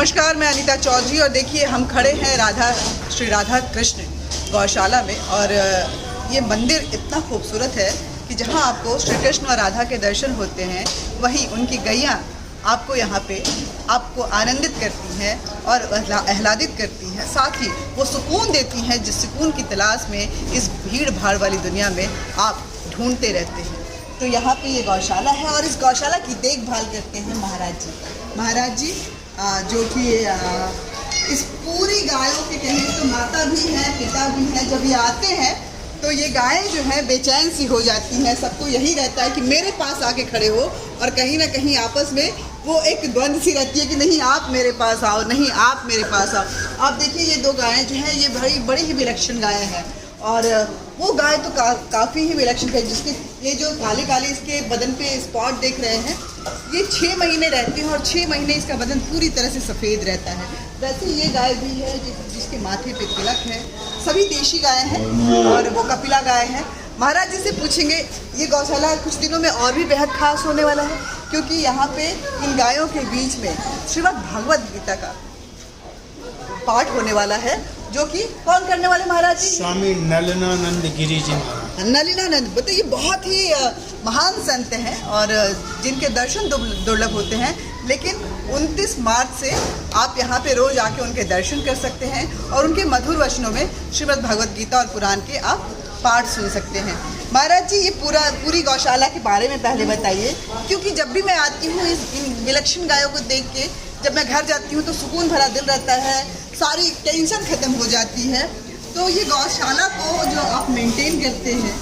नमस्कार, मैं अनीता चौधरी और देखिए हम खड़े हैं श्री राधा कृष्ण गौशाला में। और ये मंदिर इतना खूबसूरत है कि जहाँ आपको श्री कृष्ण और राधा के दर्शन होते हैं, वहीं उनकी गैयाँ आपको यहाँ पे आपको आनंदित करती हैं और आह्लादित करती हैं। साथ ही वो सुकून देती हैं जिस सुकून की तलाश में इस भीड़ भाड़ वाली दुनिया में आप ढूंढते रहते हैं। तो यहाँ पे ये गौशाला है और इस गौशाला की देखभाल करते हैं महाराज जी जो कि इस पूरी गायों के कहें तो माता भी हैं, पिता भी हैं। जब ये आते हैं तो ये गायें जो हैं बेचैन सी हो जाती हैं। सबको यही रहता है कि मेरे पास आके खड़े हो, और कहीं ना कहीं आपस में वो एक द्वंद्व सी रहती है कि नहीं आप मेरे पास आओ, नहीं आप मेरे पास आओ। आप देखिए ये दो गायें जो हैं ये बड़ी ही विलक्षण गायें हैं, और वो गाय तो काफ़ी ही विलक्षण है। जिसके ये जो काले काले इसके बदन पे स्पॉट देख रहे हैं, ये 6 महीने रहती हैं और 6 महीने इसका बदन पूरी तरह से सफ़ेद रहता है। वैसे ये गाय भी है जिसके माथे पे तिलक है। सभी देशी गाय हैं और वो कपिला गाय है। महाराज जी से पूछेंगे, ये गौशाला कुछ दिनों में और भी बेहद खास होने वाला है, क्योंकि यहाँ पे इन गायों के बीच में श्रीमद् भगवद गीता का पाठ होने वाला है, जो कि कौन करने वाले महाराज जी? स्वामी नलिनानंद गिरी जी महाराज। नलिनानंद बताइए, बहुत ही महान संत हैं और जिनके दर्शन दुर्लभ होते हैं। लेकिन 29 मार्च से आप यहाँ पे रोज आके उनके दर्शन कर सकते हैं और उनके मधुर वचनों में श्रीमद् भगवद गीता और पुराण के आप पाठ सुन सकते हैं। महाराज जी ये पूरी गौशाला के बारे में पहले बताइए, क्योंकि जब भी मैं आती हूँ इन विलक्षण गायों को देख के, जब मैं घर जाती हूँ तो सुकून भरा दिल रहता है, सारी टेंशन खत्म हो जाती है। तो ये गौशाला को जो आप मेंटेन करते हैं,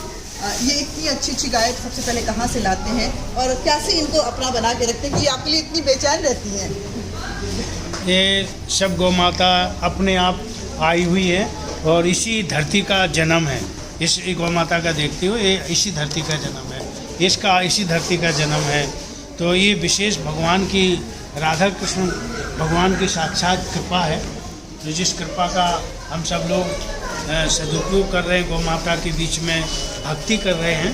ये इतनी अच्छी गाय सबसे पहले कहाँ से लाते हैं और कैसे इनको अपना बना के रखते हैं कि आपके लिए इतनी बेचैन रहती हैं? ये सब गौ माता अपने आप आई हुई है और इसी धरती का जन्म है। इस गौ माता का देखते हुए ये इसी धरती का जन्म है, इसका इसी धरती का जन्म है। तो ये विशेष भगवान की, राधा कृष्ण भगवान की साक्षात कृपा है, तो जिस कृपा का हम सब लोग सदुपयोग कर रहे हैं, गौ माता के बीच में भक्ति कर रहे हैं।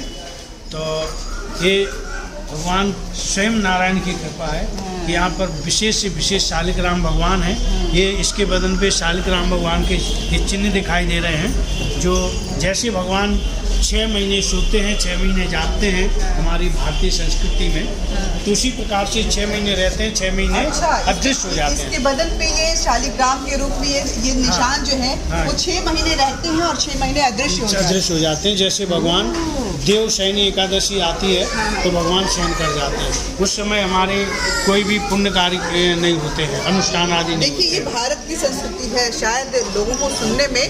तो ये भगवान स्वयं नारायण की कृपा है कि यहाँ पर विशेष से विशेष शालिग्राम भगवान हैं। ये इसके बदन पे शालिग्राम भगवान के ये चिन्ह दिखाई दे रहे हैं, जो जैसे भगवान 6 महीने सोते हैं, 6 महीने जागते हैं हमारी भारतीय संस्कृति में, तो उसी प्रकार से 6 महीने रहते हैं, 6 महीने अदृश्य हो जाते हैं। इसके बदन पे ये शालिग्राम के रूप में ये निशान जो है वो 6 महीने रहते हैं और 6 महीने अदृश्य हो जाते हैं। जैसे भगवान देव शयनी एकादशी आती है तो भगवान शयन कर जाते हैं। उस समय हमारे कोई भी पुण्य कार्य नहीं होते हैं, अनुष्ठान आदि नहीं। देखिए ये भारत की संस्कृति है, शायद लोगों को सुनने में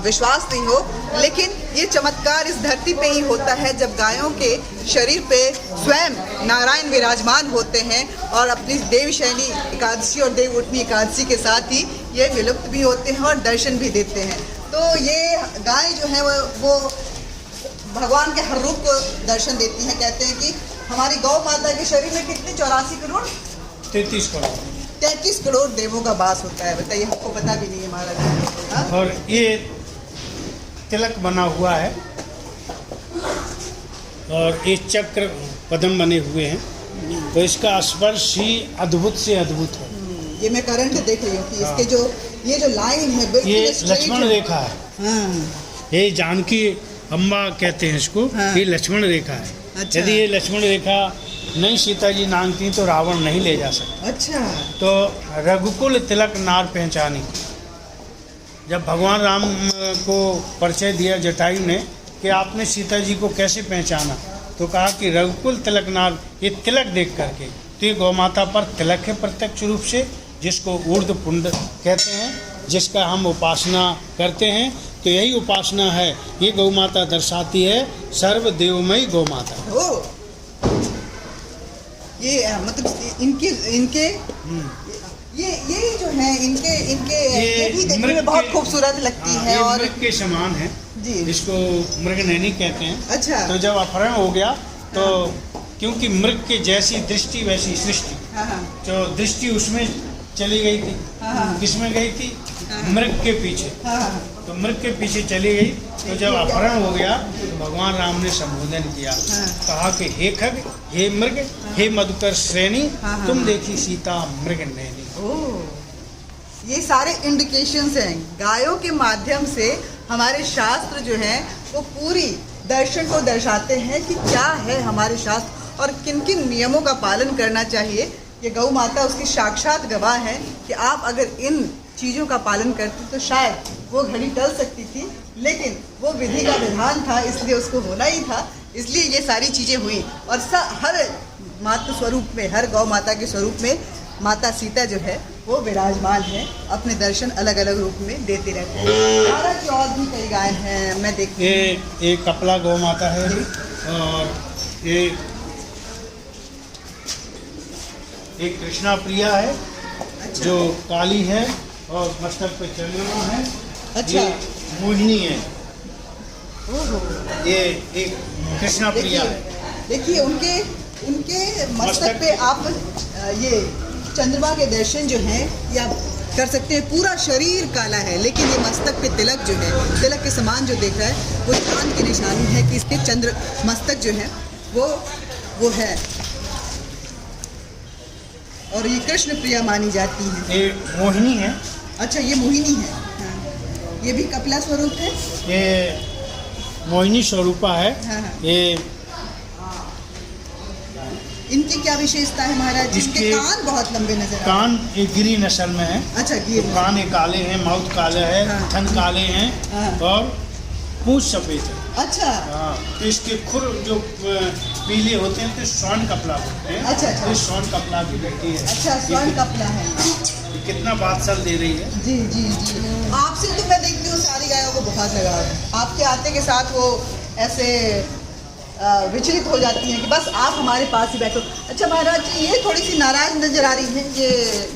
विश्वास नहीं हो, लेकिन ये चमत्कार इस धरती पे ही होता है जब गायों के शरीर पे स्वयं नारायण विराजमान होते हैं और अपनी देव शयनी एकादशी और देव उठनी एकादशी के साथ ही ये विलुप्त भी होते हैं और दर्शन भी देते हैं। तो ये गाय जो है वो भगवान के हर रूप को दर्शन देती हैं। कहते हैं कि हमारी गौ माता के शरीर में कितने 84 करोड़ 33 करोड़ देवों का वास होता है। बताइए, हमको पता भी नहीं है महाराज। और ये तिलक बना हुआ है और ये चक्र पद्म बने हुए हैं, तो इसका स्पर्श ही अद्भुत से अद्भुत है। ये मैं करंट देख रही हूँ कि इसके ये जो लाइन है बिल्कुल ये लक्ष्मण रेखा है। ये जानकी अम्बा कहते हैं इसको। ये लक्ष्मण रेखा है। अच्छा। यदि ये लक्ष्मण रेखा नहीं सीता जी नांगती तो रावण नहीं ले जा सकता। अच्छा। तो रघुकुल तिलक नार पहचानी, जब भगवान राम को परिचय दिया जटायु ने कि आपने सीता जी को कैसे पहचाना, तो कहा कि रघुकुल तिलक नार, ये तिलक देख करके। तो ये गौ माता पर तिलक है प्रत्यक्ष रूप से, जिसको ऊर्ध्व पुंड कहते हैं, जिसका हम उपासना करते हैं। तो यही उपासना है, ये गौ माता दर्शाती है सर्वदेवमयी गौ माता। ये मतलब इनके ये जो है इनके ये भी देखने में बहुत खूबसूरत लगती है और मृग के समान है जी, जिसको मृगनयनी कहते हैं। अच्छा। तो जब अपहरण हो गया तो क्योंकि मृग के जैसी दृष्टि वैसी सृष्टि, तो दृष्टि उसमें चली गई थी। किसमें गई थी? मृग के पीछे। तो मृग के पीछे चली गई। तो जब अपहरण हो गया तो भगवान राम ने संबोधन किया, कहा कि हे खग, हे मृग, हे मधुकर श्रेणी, तुम देखी सीता मृग नैनी। ये सारे इंडिकेशंस हैं। गायों के माध्यम से हमारे शास्त्र जो हैं वो पूरी दर्शन को दर्शाते हैं कि क्या है हमारे शास्त्र और किन किन नियमों का पालन करना चाहिए। ये गौ माता उसकी साक्षात गवाह है कि आप अगर इन चीज़ों का पालन करते तो शायद वो घड़ी टल सकती थी, लेकिन वो विधि का विधान था इसलिए उसको होना ही था, इसलिए ये सारी चीज़ें हुई। और हर मातृ स्वरूप में, हर गौ माता के स्वरूप में माता सीता जो है वो विराजमान है, अपने दर्शन अलग अलग रूप में देते रहते हैं। भारत की और भी कई गाय हैं, मैं देखती हूँ। ये कपला गौ माता है और ये एक कृष्णा प्रिया है। अच्छा। जो काली है और मस्तक पे चंद्रमा है। अच्छा। ये मोहिनी है। ओहो। ये एक कृष्णा प्रिया है। देखिए उनके मस्तक पे आप ये चंद्रमा के दर्शन जो हैं ये आप कर सकते हैं। पूरा शरीर काला है लेकिन ये मस्तक पे तिलक जो है, तिलक के समान जो देख रहा है वो चांद की निशानी है कि इसके चंद्र मस्तक जो है वो है। और ये कृष्ण प्रिया मानी जाती है। ये मोहिनी है। अच्छा, ये मोहिनी है। हाँ। ये भी कपिला स्वरूप है। ये मोहिनी स्वरूपा है। हाँ, हाँ। ये इनकी क्या विशेषता है महाराज? जिसके कान बहुत लंबे नजर आते हैं। कान ये गिरी नस्ल में है। अच्छा, तो गिर कान ये काले हैं, माउथ काला है, हाँ। थन काले हैं हाँ। और पूंछ सफेद है। अच्छा। हाँ, तो इसके खुर जो पीले होते हैं तो स्वर्ण कपला बोलते हैं। अच्छा, अच्छा। तो स्वर्ण कपला की बेटी है। अच्छा, स्वर्ण कपला है। ये कितना बादशाह दे रही है। जी जी जी। आपसे तो मैं देखती हूँ सारी गायों को बहुत लगाव है। आपके आते के साथ वो ऐसे विचलित हो जाती हैं कि बस आप हमारे पास ही बैठो। अच्छा महाराज जी, ये थोड़ी सी नाराज नजर आ रही है,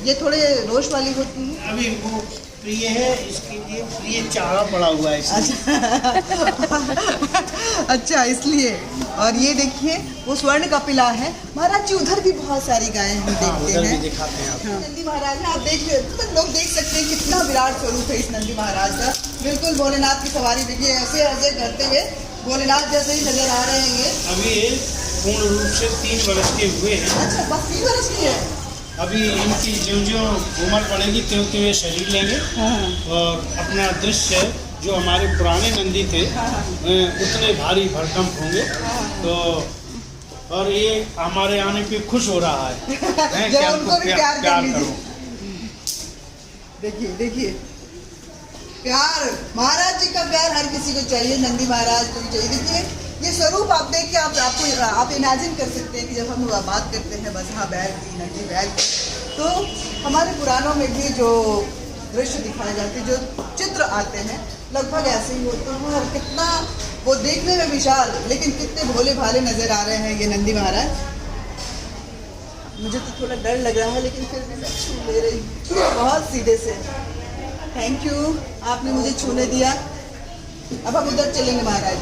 ये थोड़े रोष वाली होती है। अभी वो प्रिय है, इसके लिए प्रिय चारा पड़ा हुआ है इसलिए। अच्छा, इसलिए। और ये देखिए वो स्वर्ण कपिला है। महाराज जी उधर भी बहुत सारी गायें हम देखते उधर हैं। भी दिखाते हैं आप। हाँ। नंदी महाराज है, आप देखिए तो लोग देख सकते हैं कितना विराट स्वरूप है इस नंदी महाराज का। बिल्कुल भोलेनाथ की सवारी देखिए, ऐसे ऐसे करते हुए भोलेनाथ जैसे ही नजर आ रहे हैं ये। अभी ये पूर्ण रूप से 3 वर्ष के हुए हैं। अच्छा, बस 3 वर्ष की है। अभी इनकी ज्यों उम्र पड़ेगी त्यों त्यों ये शरीर लेंगे हाँ। और अपना दृश्य जो हमारे पुराने नंदी थे उतने भारी भरकम होंगे। तो और ये हमारे आने पे खुश हो रहा है कि उनको भी प्यार कर लीजिए। करो। देखिए देखिए प्यार, महाराज जी का प्यार हर किसी को चाहिए, नंदी महाराज को भी चाहिए। देखिए ये स्वरूप आप देख के आप इमेजिन कर सकते हैं कि जब हम बात करते हैं बसहा बैल की, नंदी बैल की, तो हमारे पुराणों में भी जो दृश्य दिखाए जाते हैं, जो चित्र आते हैं, लगभग ऐसे ही होते हैं। और कितना वो देखने में विशाल लेकिन कितने भोले भाले नजर आ रहे हैं ये नंदी महाराज। मुझे तो थोड़ा डर लग रहा है लेकिन फिर भी मैं छू ले रही हूँ बहुत सीधे से। थैंक यू, आपने मुझे छूने दिया। अब हम उधर चलेंगे महाराज,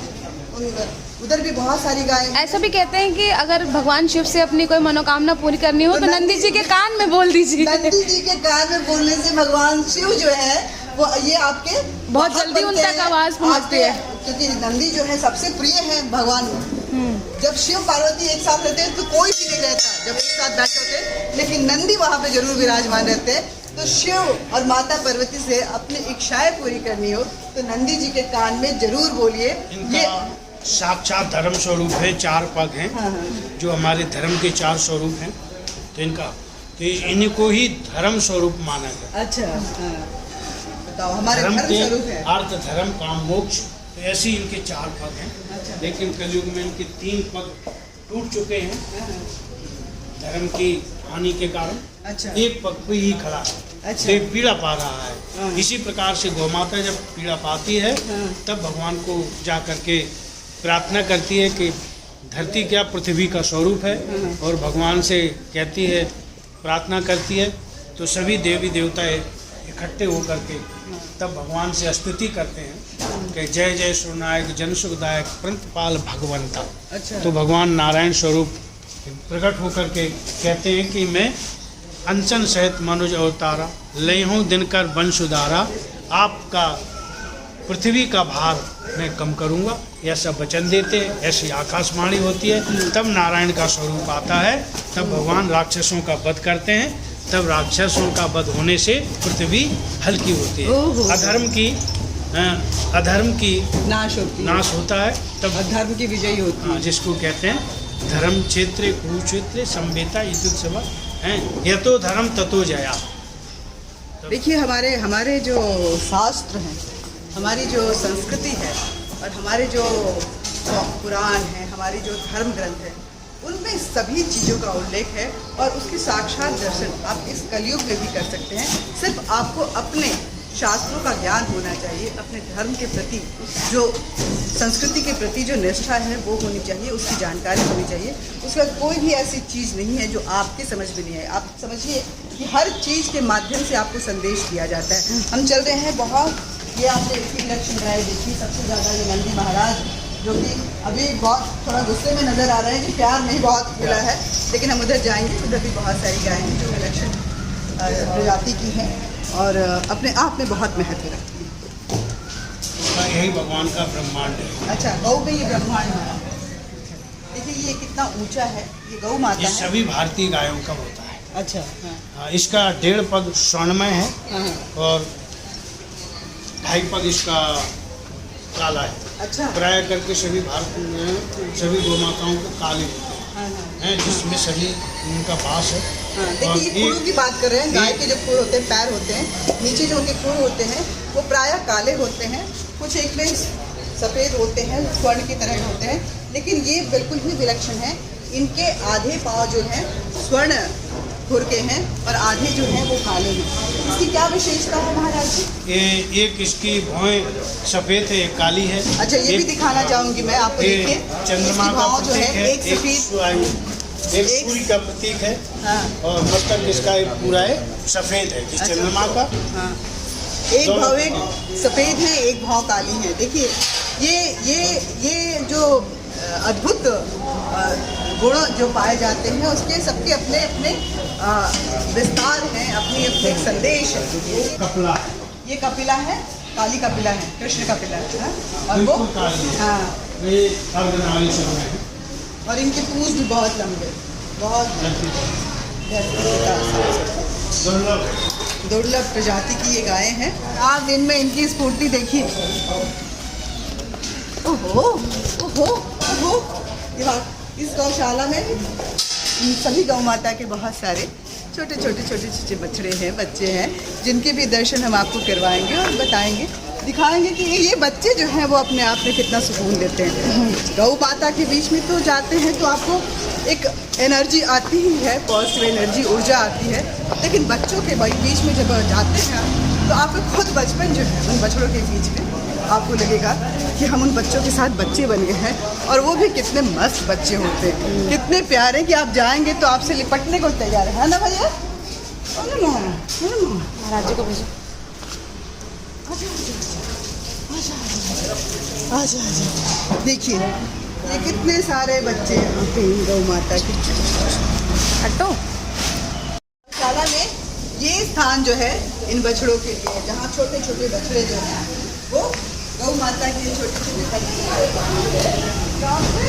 उधर भी बहुत सारी गाय। ऐसा भी कहते हैं कि अगर भगवान शिव से अपनी कोई मनोकामना पूरी करनी हो तो नंदी जी के कान में बोल दीजिए। नंदी जी के कान में बोलने से भगवान शिव जो है वो ये आपके बहुत जल्दी उन तक आवाज पहुंचती है, क्योंकि नंदी जो है सबसे प्रिय है भगवान। जब शिव पार्वती एक साथ रहते हैं तो कोई भी नहीं रहता जब एक साथ बैठे होते, लेकिन नंदी वहाँ पे जरूर विराजमान रहते हैं। तो शिव और माता पार्वती से अपनी इच्छाएं पूरी करनी हो तो नंदी जी के कान में जरूर बोलिए। इनका साक्षात धर्म स्वरूप है, 4 पग हैं। हाँ, हाँ। जो हमारे धर्म के 4 स्वरूप हैं, तो इनको ही धर्म स्वरूप माना गया। अच्छा, हाँ। बताओ हमारे धर्म धर्म के स्वरूप है। अर्थ, धर्म, काम, मोक्ष, तो ऐसे ही इनके 4 पग हैं। अच्छा। लेकिन कलयुग में इनके 3 पग टूट चुके हैं धर्म की हानि के कारण। अच्छा। एक पग पे ही खड़ा है। अच्छा। तो पीड़ा पा रहा है। हाँ। इसी प्रकार से गौमाता जब पीड़ा पाती है हाँ। तब भगवान को जा करके प्रार्थना करती है कि धरती क्या पृथ्वी का स्वरूप है, और भगवान से कहती है, प्रार्थना करती है, तो सभी देवी देवता इकट्ठे होकर के तब भगवान से स्तुति करते हैं कि जय जय सुरनायक जन सुखदायक पंतपाल भगवंता। अच्छा। तो भगवान नारायण स्वरूप प्रकट होकर के कहते हैं कि मैं अनशन सहित मनुज अवतारा लय हूँ दिनकर वंश उदारा, आपका पृथ्वी का भार मैं कम करूँगा, ऐसा वचन देते हैं। ऐसी आकाशवाणी होती है, तब नारायण का स्वरूप आता है, तब भगवान राक्षसों का वध करते हैं तब राक्षसों का वध होने से पृथ्वी हल्की होती ओहो। है। अधर्म की नाश होती है नाश होता है तब और धर्म की विजयी होती है। जिसको कहते हैं धर्म क्षेत्र कुरुक्षेत्र संवेता युद्धोत्सव हैं, यतो धर्म ततो जया। देखिए हमारे जो शास्त्र हैं, हमारी जो संस्कृति है और हमारे जो पुराण हैं, हमारी जो धर्म ग्रंथ है, उनमें सभी चीज़ों का उल्लेख है और उसके साक्षात दर्शन आप इस कलयुग में भी कर सकते हैं। सिर्फ आपको अपने शास्त्रों का ज्ञान होना चाहिए, अपने धर्म के प्रति जो संस्कृति के प्रति जो निष्ठा है वो होनी चाहिए, उसकी जानकारी होनी चाहिए। उसका कोई भी ऐसी चीज़ नहीं है जो आपके समझ में नहीं है। आप समझिए कि हर चीज़ के माध्यम से आपको संदेश दिया जाता है। हम चल रहे हैं बहुत, ये आपने इसकी इलेक्शन ड्राइव देखी, सबसे ज़्यादा ये नंदी महाराज जो कि अभी बहुत थोड़ा गुस्से में नज़र आ रहे हैं कि प्यार नहीं बहुत मिला है, लेकिन हम उधर जाएंगे, उधर भी बहुत सारी गायें हैं जो इलेक्शन प्रजाति की हैं और अपने आप में बहुत महत्व रखती हैं। यही भगवान का ब्रह्मांड है। अच्छा, गौ में ये ब्रह्मांड है। देखिए ये कितना ऊंचा है, ये गौ माता ये है। सभी भारतीय गायों का होता है। अच्छा, हाँ, इसका 1.5 पग स्वर्णमय है हाँ, और 2.5 पग इसका काला है। अच्छा, प्राय करके सभी भारत में सभी गौ माताओं को काले होते हाँ, हाँ, हैं, जिसमें सभी उनका वास है। हाँ। और देखिए ये खुरों की बात कर रहे हैं। गाय के जो खुर होते हैं, पैर होते हैं, नीचे जो उनके खुर होते हैं वो प्रायः काले होते हैं, कुछ एक में सफ़ेद होते हैं, स्वर्ण की तरह होते हैं, लेकिन ये बिल्कुल ही विलक्षण है। इनके आधे पाँव जो हैं स्वर्ण खुर के हैं और आधे जो हैं वो काले हैं। इसकी क्या विशेषता है महाराज जी? ये एक इसकी भौहें सफ़ेद है, एक काली है। अच्छा, ये भी दिखाना चाहूँगी मैं आपको। ये देखिए चंद्रमा इसकी का भौं जो प्रतीक है, है, एक सफ़ेद, एक सूर्य का प्रतीक है हाँ, और मस्तक इसका एक पूरा है सफ़ेद है, इस अच्छा। चंद्रमा का। हाँ, एक भौं सफ़ेद है, एक भौं काली है। देखिए ये जो अद्भुत गुण जो पाए जाते हैं उसके सबके अपने अपने विस्तार हैं, अपनी अपने एक संदेश है। कपला ये कपिला है, काली कपिला है, कृष्ण कपिला है, हाँ? और वो बिल्कुल काली है। हाँ, ये अर्धनारीश्वर है। और इनके पूंछ भी बहुत लंबे, बहुत दुर्लभ प्रजाति की ये गायें हैं। आप दिन में इनकी स्फूर्ति देखिए। ओहो ओहो ओहो, यहाँ इस गौशाला में इन सभी गौ माता के बहुत सारे छोटे छोटे बछड़े हैं, बच्चे हैं, जिनके भी दर्शन हम आपको करवाएंगे और बताएंगे, दिखाएंगे कि ये बच्चे जो हैं वो अपने आप में कितना सुकून देते हैं। गौ माता के बीच में तो जाते हैं तो आपको एक एनर्जी आती ही है, पॉजिटिव एनर्जी, ऊर्जा आती है, लेकिन बच्चों के बीच में जब जाते हैं तो आपको खुद बचपन जो है उन बछड़ों के बीच में आपको लगेगा कि हम उन बच्चों के साथ बच्चे बन गए हैं, और वो भी कितने मस्त बच्चे होते हैं, कितने प्यारे कि आप जाएंगे तो आपसे लिपटने को तैयार है ना भैया? महाराज जी को भेजो। आजा। देखिए ये कितने सारे बच्चे यहाँ पे गौ माता के। हटो। शाला में ये स्थान जो है इन बछड़ों के लिए, जहाँ छोटे छोटे बछड़े जो हैं वो गौ माता के छोटे बच्चे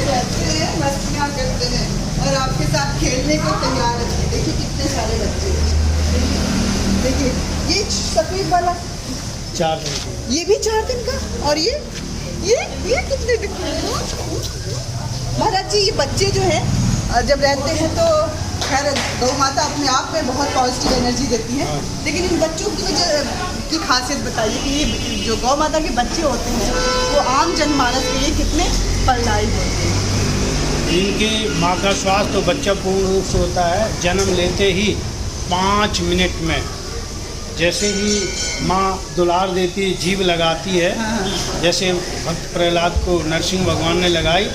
रहते हैं, मस्तियाँ करते हैं और आपके साथ खेलने को तैयार रहते हैं। देखिए कितने सारे बच्चे। देखिए ये सफ़ेद वाला 4 दिन के। ये भी 4 दिन का, और ये कितने दिन के? महाराज जी ये बच्चे जो हैं जब रहते हैं तो खैर गौ माता अपने आप में बहुत पॉजिटिव एनर्जी देती है, लेकिन इन बच्चों की वजह की खासियत बताइए कि ये जो गौ माता के बच्चे होते हैं वो आम जनमानस के लिए कितने फलदायी होते हैं? इनके माँ का श्वास तो बच्चा पूर्ण रूप से होता है जन्म लेते ही 5 मिनट में। जैसे ही माँ दुलार देती है, जीभ लगाती है, जैसे भक्त प्रहलाद को नरसिंह भगवान ने लगाई,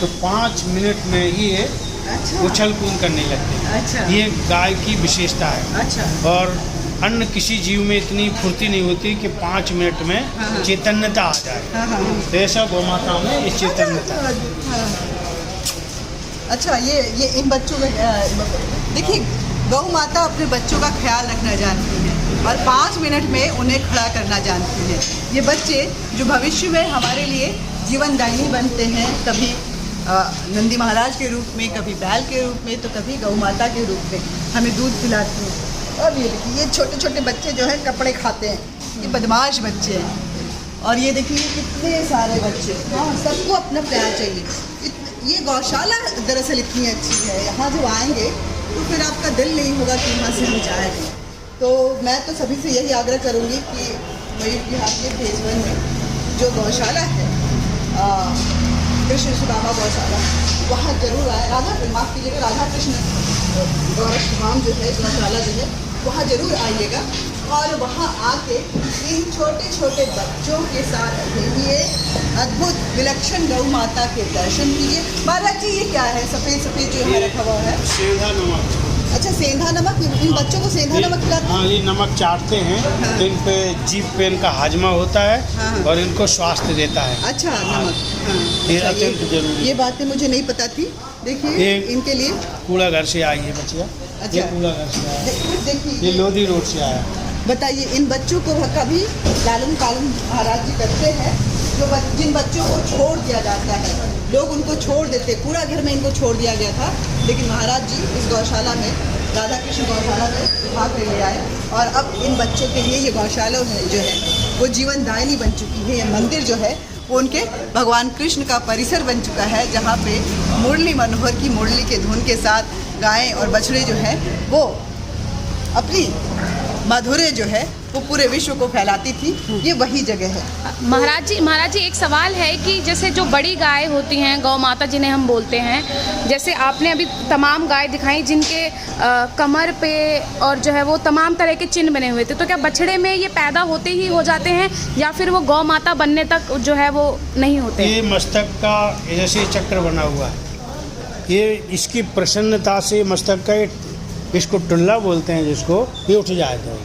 तो 5 मिनट में ही ये अच्छा उछल कूद करने लगते हैं। अच्छा ये गाय की विशेषता है। अच्छा। और अन्य किसी जीव में इतनी फुर्ती नहीं होती कि 5 मिनट में चैतन्यता आ जाए। तो ऐसा गौ माता में इस चैतन्यता। अच्छा ये इन बच्चों में देखिए गौ माता अपने बच्चों का ख्याल रखना जानती है और 5 मिनट में उन्हें खड़ा करना जानती है। ये बच्चे जो भविष्य में हमारे लिए जीवनदायिनी बनते हैं, कभी नंदी महाराज के रूप में, कभी बैल के रूप में, तो कभी गौ माता के रूप में हमें दूध पिलाती हैं। अब ये देखिए, ये छोटे छोटे बच्चे जो है कपड़े खाते हैं, ये बदमाश बच्चे हैं। और ये देखिए कितने सारे बच्चे, हाँ सबको अपना प्यार चाहिए। ये गौशाला दरअसल इतनी अच्छी है, यहाँ जब आएंगे तो फिर आपका दिल नहीं होगा कि यहाँ से हम जाए नहीं। तो मैं तो सभी से यही आग्रह करूँगी कि मयूर विहार के फेज 1 में जो गौशाला है, कृष्ण सुदामा गौशाला, वहाँ जरूर आए। माफ़ कीजिएगा, राधा कृष्ण गौशाला जो है, गौशाला जो है, वहाँ जरूर आइएगा और वहाँ आके इन छोटे छोटे बच्चों के साथ रहिए, अद्भुत विलक्षण गौ माता के दर्शन कीजिए। महाराज जी, ये क्या है सफ़ेद सफ़ेद जो है रखा हुआ है? सेंधा नमक। अच्छा, सेंधा नमक। इन बच्चों को सेंधा नमक खिलाते हैं? हाँ, ये नमक चाटते हैं तो इन पे जीभ पे इनका हाजमा होता है और इनको स्वास्थ्य देता है। अच्छा, नमक। हाँ, ये अत्यंत जरूरी। ये बातें मुझे नहीं पता थी। देखिए इनके लिए कूड़ा घर से आई है बच्चिया। अच्छा, ये कूड़ा घर से आया, देखिए ये लोधी रोड से आया। बताइए, इन बच्चों को कभी लालन पालन महाराज जी करते हैं? जिन बच्चों को छोड़ दिया जाता है, लोग उनको छोड़ देते, कूड़ा घर में इनको छोड़ दिया गया था, लेकिन महाराज जी इस गौशाला में, राधा कृष्ण गौशाला में भाग ले आए और अब इन बच्चों के लिए ये गौशाला जो है वो जीवनदायिनी बन चुकी है। ये मंदिर जो है वो उनके भगवान कृष्ण का परिसर बन चुका है, जहाँ पे मुरली मनोहर की मुरली के धुन के साथ गायें और बछड़े जो हैं वो अपनी मधुरे जो है वो पूरे विश्व को फैलाती थी। ये वही जगह है। महाराज जी एक सवाल है कि जैसे जो बड़ी गाय होती हैं, गौ माता जिन्हें हम बोलते हैं, जैसे आपने अभी तमाम गाय दिखाई जिनके कमर पे और जो है वो तमाम तरह के चिन्ह बने हुए थे, तो क्या बछड़े में ये पैदा होते ही हो जाते हैं या फिर वो गौ माता बनने तक जो है वो नहीं होते? ये मस्तक का जैसे चक्र बना हुआ है, ये इसकी प्रसन्नता से मस्तक का, इसको टुल्ला बोलते हैं जिसको, ये उठ जाता है।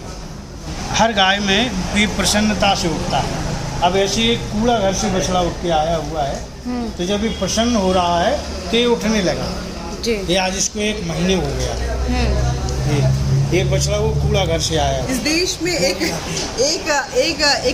हर गाय में भी प्रसन्नता से उठता है। अब ऐसे एक कूड़ा घर से बछड़ा उठ के आया हुआ है, तो जब ये प्रसन्न हो रहा है तो ये उठने लगा जी। ये आज इसको 1 महीने हो गया। एक बछड़ा वो कूड़ा घर से आया। इस देश में एक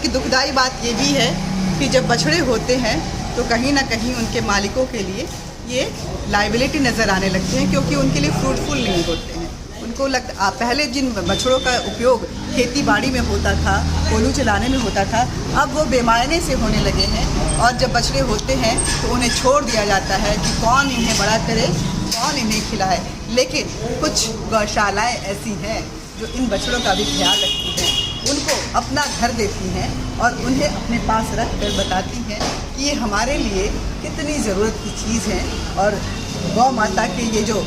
दुखदाई बात ये भी है कि जब बछड़े होते हैं तो कहीं ना कहीं उनके मालिकों के लिए ये लाइबिलिटी नज़र आने लगते हैं, क्योंकि उनके लिए फ्रूटफुल नहीं होते हैं। उनको लगता, पहले जिन बछड़ों का उपयोग खेती बाड़ी में होता था, कोल्हू चलाने में होता था, अब वो बेमायने से होने लगे हैं। और जब बछड़े होते हैं तो उन्हें छोड़ दिया जाता है कि कौन इन्हें बड़ा करे, कौन इन्हें खिलाए। लेकिन कुछ गौशालाएँ ऐसी हैं जो इन बछड़ों का भी ख्याल रखती हैं, उनको अपना घर देती हैं और उन्हें अपने पास रख कर बताती हैं कि ये हमारे लिए कितनी ज़रूरत की चीज़ है। और गौ माता के ये जो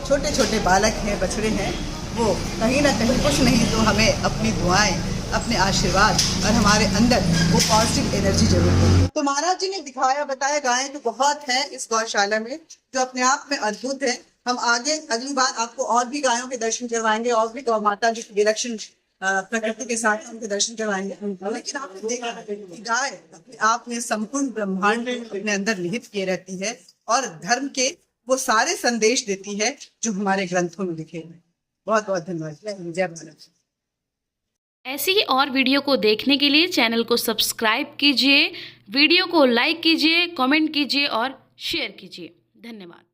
छोटे छोटे बालक हैं, बछड़े हैं, वो कहीं ना कहीं कुछ नहीं तो हमें अपनी दुआएं, अपने आशीर्वाद और हमारे अंदर वो पॉजिटिव एनर्जी जरूर देंगे। तो महाराज जी ने दिखाया, बताया, गायें तो बहुत हैं इस गौशाला में जो अपने आप में अद्भुत है। हम आगे अगली बार आपको और भी गायों के दर्शन करवाएंगे और भी गौ माता जो विलक्षण प्रकृति के साथ उनके दर्शन करवाएंगे। लेकिन आपने देखा कि गाय अपने आप में संपूर्ण ब्रह्मांड अपने अंदर निहित किए रहती है और धर्म के वो सारे संदेश देती है जो हमारे ग्रंथों में लिखे हुए। बहुत बहुत धन्यवाद। जय भारत। ऐसी ही और वीडियो को देखने के लिए चैनल को सब्सक्राइब कीजिए, वीडियो को लाइक कीजिए, कमेंट कीजिए और शेयर कीजिए। धन्यवाद।